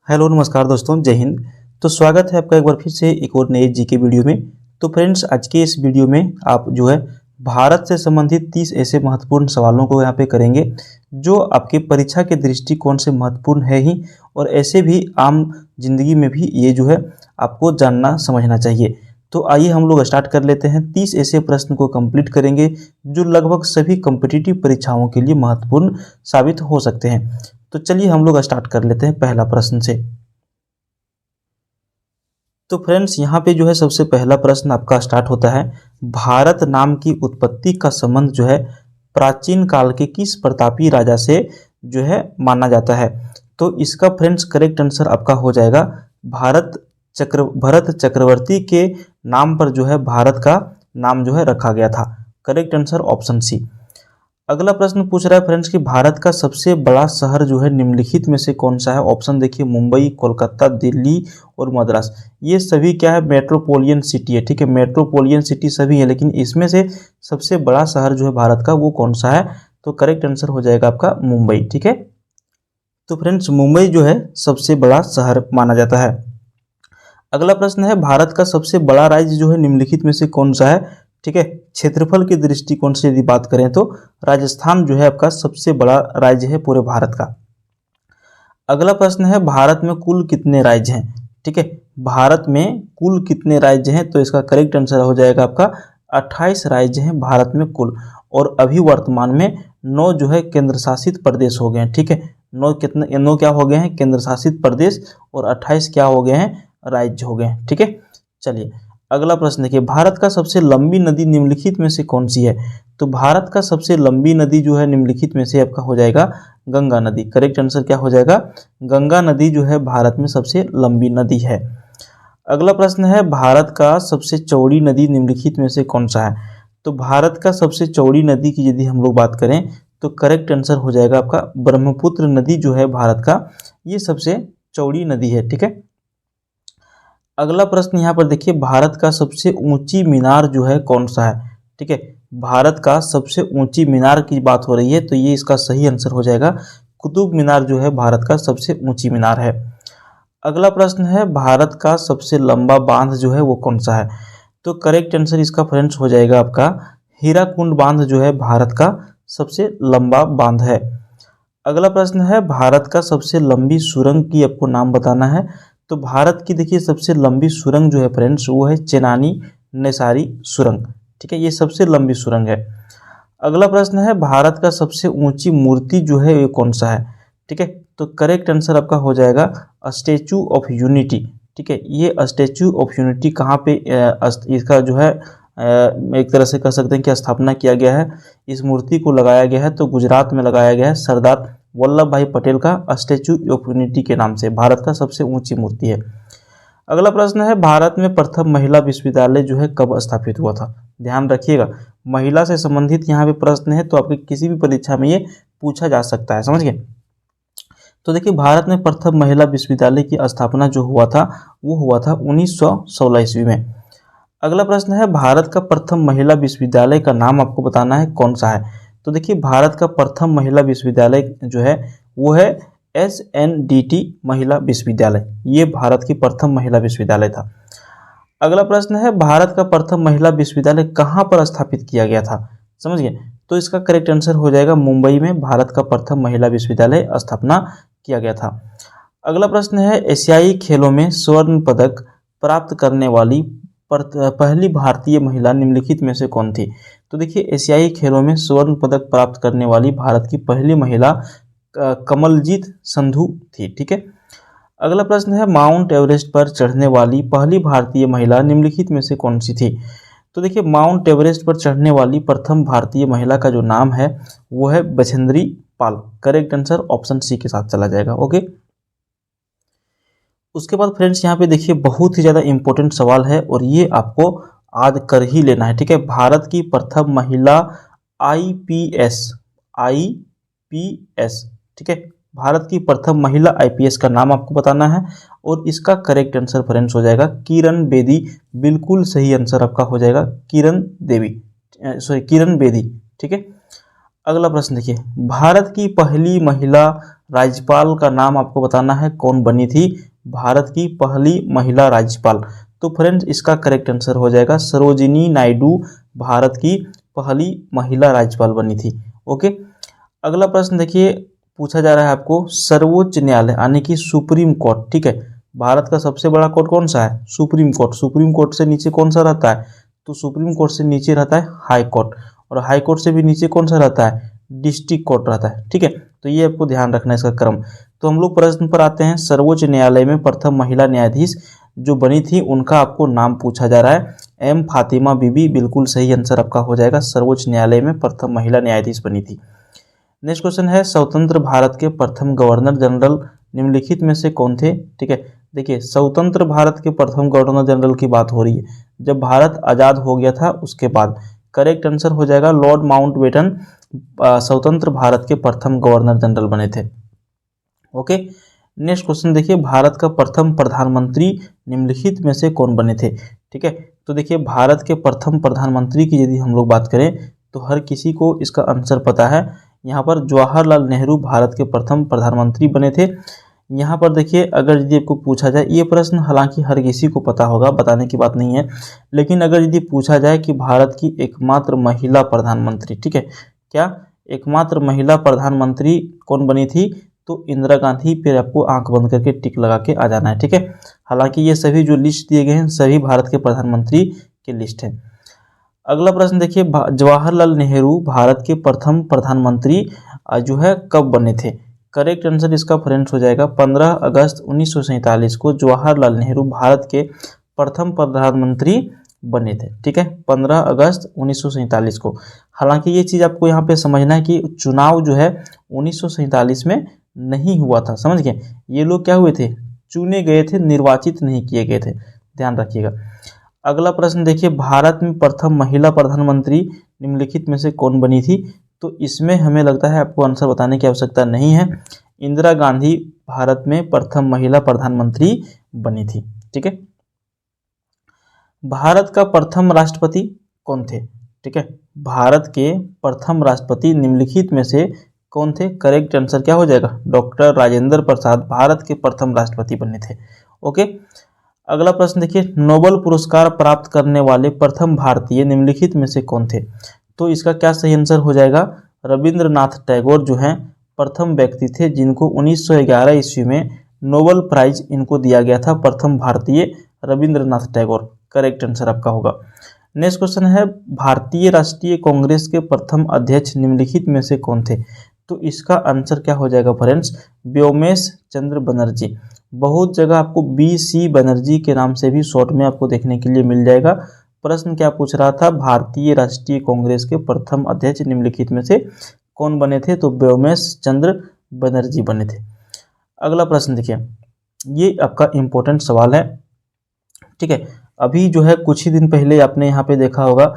Hello नमस्कार दोस्तों, जय हिंद। तो स्वागत है आपका एक बार फिर से एक और नए जीके वीडियो में। तो फ्रेंड्स, आज के इस वीडियो में आप जो है भारत से संबंधित 30 ऐसे महत्वपूर्ण सवालों को यहाँ पे करेंगे जो आपके परीक्षा के दृष्टिकोण से महत्वपूर्ण है ही, और ऐसे भी आम जिंदगी में भी ये जो है आपको जानना समझना चाहिए। तो आइए हम लोग स्टार्ट कर लेते हैं। 30 ऐसे प्रश्न को कंप्लीट करेंगे जो लगभग सभी कॉम्पिटिटिव परीक्षाओं के लिए महत्वपूर्ण साबित हो सकते हैं। तो चलिए हम लोग स्टार्ट कर लेते हैं पहला प्रश्न से। तो फ्रेंड्स, यहाँ पे जो है सबसे पहला प्रश्न आपका स्टार्ट होता है, भारत नाम की उत्पत्ति का संबंध जो है प्राचीन काल के किस प्रतापी राजा से जो है माना जाता है। तो इसका फ्रेंड्स करेक्ट आंसर आपका हो जाएगा भरत चक्रवर्ती के नाम पर जो है भारत का नाम जो है रखा गया था। Correct answer option C. अगला प्रश्न पूछ रहा है फ्रेंड्स कि भारत का सबसे बड़ा शहर जो है निम्नलिखित में से कौन सा है। ऑप्शन देखिए, मुंबई, कोलकाता, दिल्ली और मद्रास। ये सभी क्या है, मेट्रोपोलियन सिटी है। ठीक है, मेट्रोपोलियन सिटी सभी है, लेकिन इसमें से सबसे बड़ा शहर जो है भारत का वो कौन सा है। तो करेक्ट आंसर हो जाएगा आपका मुंबई। ठीक है, तो फ्रेंड्स मुंबई जो है सबसे बड़ा शहर माना जाता है। अगला प्रश्न है, भारत का सबसे बड़ा राज्य जो है निम्नलिखित में से कौन सा है। ठीक है, क्षेत्रफल के दृष्टिकोण से यदि बात करें तो राजस्थान जो है आपका सबसे बड़ा राज्य है पूरे भारत का। अगला प्रश्न है, भारत में कुल कितने राज्य हैं। ठीक है, भारत में कुल कितने राज्य हैं। तो इसका करेक्ट आंसर हो जाएगा आपका 28 राज्य हैं भारत में कुल, और अभी वर्तमान में 9 जो है केंद्र शासित प्रदेश हो गए हैं। ठीक है, 9 क्या हो गए हैं, केंद्र शासित प्रदेश, और 28 क्या हो गए हैं, राज्य हो गए हैं। ठीक है, चलिए अगला प्रश्न देखिए, भारत का सबसे लंबी नदी निम्नलिखित में से कौन सी है। तो भारत का सबसे लंबी नदी जो है निम्नलिखित में से आपका हो जाएगा गंगा नदी। करेक्ट आंसर क्या हो जाएगा, गंगा नदी जो है भारत में सबसे लंबी नदी है। अगला प्रश्न है, भारत का सबसे चौड़ी नदी निम्नलिखित में से कौन सा है। तो भारत का सबसे चौड़ी नदी की यदि हम लोग बात करें तो करेक्ट आंसर हो जाएगा आपका ब्रह्मपुत्र नदी जो है भारत का ये सबसे चौड़ी नदी है। ठीक है, अगला प्रश्न यहाँ पर देखिए, भारत का सबसे ऊंची मीनार जो है कौन सा है। ठीक है, भारत का सबसे ऊंची मीनार की बात हो रही है, तो ये इसका सही आंसर हो जाएगा कुतुब मीनार जो है भारत का सबसे ऊंची मीनार है। अगला प्रश्न है, भारत का सबसे लंबा बांध जो है वो कौन सा है। तो करेक्ट आंसर इसका फ्रेंड्स हो जाएगा आपका हीराकुंड बांध जो है भारत का सबसे लंबा बांध है। अगला प्रश्न है, भारत का सबसे लंबी सुरंग की आपको नाम बताना है। तो भारत की देखिए सबसे लंबी सुरंग जो है फ्रेंड्स वो है चेनानी नेसारी सुरंग। ठीक है, ये सबसे लंबी सुरंग है। अगला प्रश्न है, भारत का सबसे ऊंची मूर्ति जो है ये कौन सा है। ठीक है, तो करेक्ट आंसर आपका हो जाएगा स्टैचू ऑफ यूनिटी। ठीक है, ये स्टैचू ऑफ यूनिटी कहाँ पे इसका जो है एक तरह से कह सकते हैं कि स्थापना किया गया है, इस मूर्ति को लगाया गया है, तो गुजरात में लगाया गया है सरदार वल्लभ भाई पटेल का स्टैचू ऑफ यूनिटी के नाम से, भारत का सबसे ऊंची मूर्ति है। अगला प्रश्न है, भारत में प्रथम महिला विश्वविद्यालय जो है कब स्थापित हुआ था। ध्यान रखिएगा, महिला से संबंधित यहाँ पे प्रश्न है तो आपके किसी भी परीक्षा में ये पूछा जा सकता है, समझ गए। तो देखिए, भारत में प्रथम महिला विश्वविद्यालय की स्थापना जो हुआ था वो हुआ था 1916 ईस्वी में। अगला प्रश्न है, भारत का प्रथम महिला विश्वविद्यालय का नाम आपको बताना है कौन सा है। तो देखिए, भारत का प्रथम महिला विश्वविद्यालय जो है वो है SNDT महिला विश्वविद्यालय, ये भारत की प्रथम महिला विश्वविद्यालय था। अगला प्रश्न है, भारत का प्रथम महिला विश्वविद्यालय कहाँ पर स्थापित किया गया था, समझ गए। तो इसका करेक्ट आंसर हो जाएगा मुंबई में भारत का प्रथम महिला विश्वविद्यालय स्थापना किया गया था। अगला प्रश्न है, एशियाई खेलों में स्वर्ण पदक प्राप्त करने वाली पहली भारतीय महिला निम्नलिखित में से कौन थी। तो देखिए, एशियाई खेलों में स्वर्ण पदक प्राप्त करने वाली भारत की पहली महिला कमलजीत संधू थी। ठीक है, अगला प्रश्न है, माउंट एवरेस्ट पर चढ़ने वाली पहली भारतीय महिला निम्नलिखित में से कौन सी थी। तो देखिए, माउंट एवरेस्ट पर चढ़ने वाली प्रथम भारतीय महिला का जो नाम है वो है Bachendri Pal. Correct answer option सी के साथ चला जाएगा। ओके, उसके बाद फ्रेंड्स यहाँ पे देखिए बहुत ही ज़्यादा इंपॉर्टेंट सवाल है और ये आपको आज कर ही लेना है। ठीक है, भारत की प्रथम महिला IPS, ठीक है, भारत की प्रथम महिला IPS का नाम आपको बताना है और इसका करेक्ट आंसर फ्रेंड्स हो जाएगा किरण बेदी। बिल्कुल सही आंसर आपका हो जाएगा किरण बेदी। ठीक है, अगला प्रश्न देखिए, भारत की पहली महिला राज्यपाल का नाम आपको बताना है कौन बनी थी भारत की पहली महिला राज्यपाल। तो फ्रेंड्स इसका करेक्ट आंसर हो जाएगा सरोजिनी नायडू भारत की पहली महिला राज्यपाल बनी थी। ओके, अगला प्रश्न देखिए पूछा जा रहा है आपको सर्वोच्च न्यायालय यानी कि सुप्रीम कोर्ट, ठीक है, भारत का सबसे बड़ा कोर्ट कौन सा है? Supreme court. सुप्रीम कोर्ट से नीचे कौन सा रहता है? तो सुप्रीम कोर्ट से नीचे रहता है हाई कोर्ट, और हाई कोर्ट से भी नीचे कौन सा रहता है? डिस्ट्रिक्ट कोर्ट रहता है, ठीक है। तो ये आपको ध्यान रखना है इसका क्रम। तो हम लोग प्रश्न पर आते हैं, सर्वोच्च न्यायालय में प्रथम महिला न्यायाधीश जो बनी थी उनका आपको नाम पूछा जा रहा है, एम फातिमा बीबी। बिल्कुल सही आंसर आपका हो जाएगा, सर्वोच्च न्यायालय में प्रथम महिला न्यायाधीश बनी थी। नेक्स्ट क्वेश्चन है स्वतंत्र भारत के प्रथम गवर्नर जनरल निम्नलिखित में से कौन थे? ठीक है, देखिए स्वतंत्र भारत के प्रथम गवर्नर जनरल की बात हो रही है, जब भारत आज़ाद हो गया था उसके बाद। करेक्ट आंसर हो जाएगा लॉर्ड माउंटबेटन स्वतंत्र भारत के प्रथम गवर्नर जनरल बने थे। ओके, नेक्स्ट क्वेश्चन देखिए भारत का प्रथम प्रधानमंत्री निम्नलिखित में से कौन बने थे? ठीक है, तो देखिए भारत के प्रथम प्रधानमंत्री की यदि हम लोग बात करें तो हर किसी को इसका आंसर पता है। यहाँ पर जवाहरलाल नेहरू भारत के प्रथम प्रधानमंत्री बने थे। यहाँ पर देखिए अगर यदि आपको पूछा जाए, ये प्रश्न हालांकि हर किसी को पता होगा, बताने की बात नहीं है, लेकिन अगर यदि पूछा जाए कि भारत की एकमात्र महिला प्रधानमंत्री, ठीक है, क्या एकमात्र महिला प्रधानमंत्री कौन बनी थी? तो इंदिरा गांधी। फिर आपको आंख बंद करके टिक लगा के आ जाना है, ठीक है। हालांकि ये सभी जो लिस्ट दिए गए हैं सभी भारत के प्रधानमंत्री की लिस्ट है। अगला प्रश्न देखिए जवाहरलाल नेहरू भारत के प्रथम प्रधानमंत्री जो है कब बने थे? करेक्ट आंसर इसका फ्रेंड्स हो जाएगा 15 अगस्त 1947 को जवाहरलाल नेहरू भारत के प्रथम प्रधानमंत्री बने थे, ठीक है, 15 अगस्त 1947 को। हालांकि ये चीज़ आपको यहाँ पे समझना है कि चुनाव जो है 1947 में नहीं हुआ था, समझ गए। ये लोग क्या हुए थे? चुने गए थे, निर्वाचित नहीं किए गए थे, ध्यान रखिएगा। अगला प्रश्न देखिए भारत में प्रथम महिला प्रधानमंत्री निम्नलिखित में से कौन बनी थी? तो इसमें हमें लगता है आपको आंसर बताने की आवश्यकता नहीं है, इंदिरा गांधी भारत में प्रथम महिला प्रधानमंत्री बनी थी, ठीक है। भारत का प्रथम राष्ट्रपति कौन थे? ठीक है, भारत के प्रथम राष्ट्रपति निम्नलिखित में से कौन थे? करेक्ट आंसर क्या हो जाएगा? डॉक्टर राजेंद्र प्रसाद भारत के प्रथम राष्ट्रपति बने थे। ओके, अगला प्रश्न देखिए नोबेल पुरस्कार प्राप्त करने वाले प्रथम भारतीय निम्नलिखित में से कौन थे? तो इसका क्या सही आंसर हो जाएगा? रविंद्रनाथ टैगोर जो हैं प्रथम व्यक्ति थे जिनको 1911 ईस्वी में नोबेल प्राइज इनको दिया गया था, प्रथम भारतीय रविंद्रनाथ टैगोर। करेक्ट आंसर आपका होगा। नेक्स्ट क्वेश्चन है भारतीय राष्ट्रीय कांग्रेस के प्रथम अध्यक्ष निम्नलिखित में से कौन थे? तो इसका आंसर क्या हो जाएगा फ्रेंड्स? व्योमेश चंद्र बनर्जी। बहुत जगह आपको BC बनर्जी के नाम से भी शॉर्ट में आपको देखने के लिए मिल जाएगा। प्रश्न क्या पूछ रहा था? भारतीय राष्ट्रीय कांग्रेस के प्रथम अध्यक्ष निम्नलिखित में से कौन बने थे? तो व्योमेश चंद्र बनर्जी बने थे। अगला प्रश्न देखिए, ये आपका इम्पोर्टेंट सवाल है, ठीक है। अभी जो है कुछ ही दिन पहले आपने यहाँ पे देखा होगा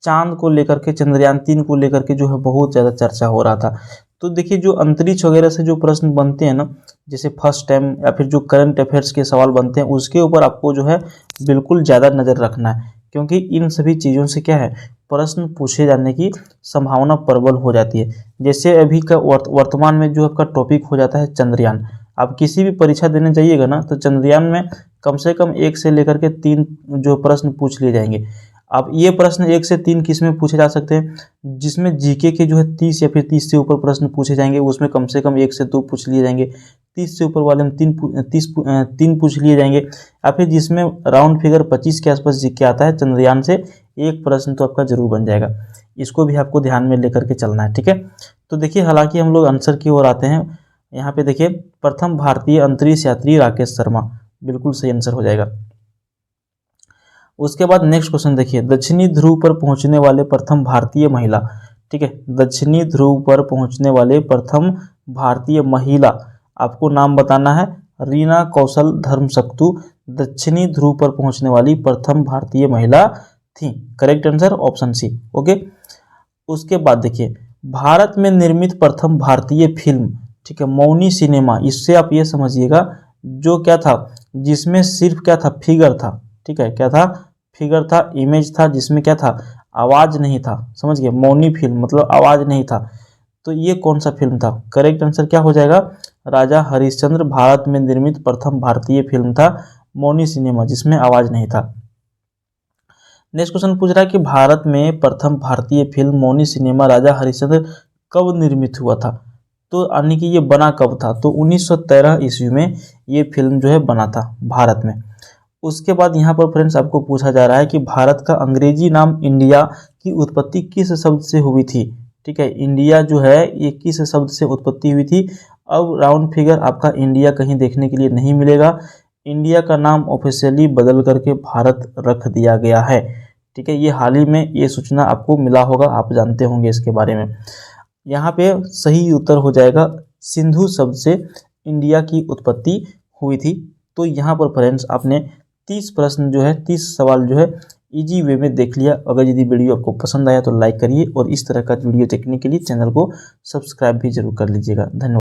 चांद को लेकर के, चंद्रयान 3 को लेकर के जो है बहुत ज़्यादा चर्चा हो रहा था। तो देखिए जो अंतरिक्ष वगैरह से जो प्रश्न बनते हैं ना, जैसे फर्स्ट टाइम या फिर जो करंट अफेयर्स के सवाल बनते हैं, उसके ऊपर आपको जो है बिल्कुल ज़्यादा नज़र रखना है, क्योंकि इन सभी चीज़ों से क्या है प्रश्न पूछे जाने की संभावना प्रबल हो जाती है। जैसे अभी का वर्तमान में जो आपका टॉपिक हो जाता है चंद्रयान। आप किसी भी परीक्षा देने जाइएगा ना तो चंद्रयान में कम से कम 1 से लेकर के 3 जो प्रश्न पूछ लिए जाएंगे। अब ये प्रश्न 1 से 3 किस में पूछे जा सकते हैं? जिसमें जीके के जो है 30 या फिर 30 से ऊपर प्रश्न पूछे जाएंगे, उसमें कम से कम 1 से 2 पूछ लिए जाएंगे। 30 से ऊपर वाले में 3 पूछ लिए जाएंगे, या फिर जिसमें राउंड फिगर 25 के आसपास जीके आता है चंद्रयान से एक प्रश्न तो आपका जरूर बन जाएगा। इसको भी आपको ध्यान में लेकर के चलना है, ठीक है। तो देखिए हालांकि हम लोग आंसर की ओर आते हैं। यहाँ पे देखिए प्रथम भारतीय अंतरिक्ष यात्री राकेश शर्मा, बिल्कुल सही आंसर हो जाएगा। उसके बाद नेक्स्ट क्वेश्चन देखिए दक्षिणी ध्रुव पर पहुंचने वाले प्रथम भारतीय महिला, ठीक है, दक्षिणी ध्रुव पर पहुंचने वाले प्रथम भारतीय महिला, आपको नाम बताना है रीना कौशल धर्मशक्तु दक्षिणी ध्रुव पर पहुंचने वाली प्रथम भारतीय महिला थी। Correct answer option C. Okay, उसके बाद देखिए भारत में निर्मित प्रथम भारतीय फिल्म, ठीक है, मौनी सिनेमा। इससे आप ये समझिएगा जो क्या था, जिसमें सिर्फ क्या था, फिगर था, ठीक है, क्या था, फिगर था, इमेज था, जिसमें क्या था, आवाज नहीं था, समझ गए, मौनी फिल्म मतलब आवाज नहीं था। तो ये कौन सा फिल्म था? करेक्ट आंसर क्या हो जाएगा? राजा हरिश्चंद्र भारत में निर्मित प्रथम भारतीय फिल्म था मौनी सिनेमा, जिसमें आवाज नहीं था। नेक्स्ट क्वेश्चन पूछ रहा है कि भारत में प्रथम भारतीय फिल्म मौनी सिनेमा राजा हरिश्चंद्र कब निर्मित हुआ था? तो यानी कि ये बना कब था? तो 1913 ईस्वी में ये फिल्म जो है बना था भारत में। उसके बाद यहाँ पर फ्रेंड्स आपको पूछा जा रहा है कि भारत का अंग्रेजी नाम इंडिया की उत्पत्ति किस शब्द से हुई थी? ठीक है, इंडिया जो है ये किस शब्द से उत्पत्ति हुई थी? अब राउंड फिगर आपका इंडिया कहीं देखने के लिए नहीं मिलेगा। इंडिया का नाम ऑफिशियली बदल करके भारत रख दिया गया है। ठीक है, ये हाल ही में ये सूचना आपको मिला होगा, आप जानते होंगे इसके बारे में। यहाँ पे सही उत्तर हो जाएगा सिंधु शब्द से इंडिया की उत्पत्ति हुई थी। तो यहाँ पर फ्रेंड्स आपने 30 प्रश्न जो है 30 सवाल जो है इजी वे में देख लिया। अगर यदि वीडियो आपको पसंद आया तो लाइक करिए और इस तरह का वीडियो देखने के लिए चैनल को सब्सक्राइब भी जरूर कर लीजिएगा। धन्यवाद।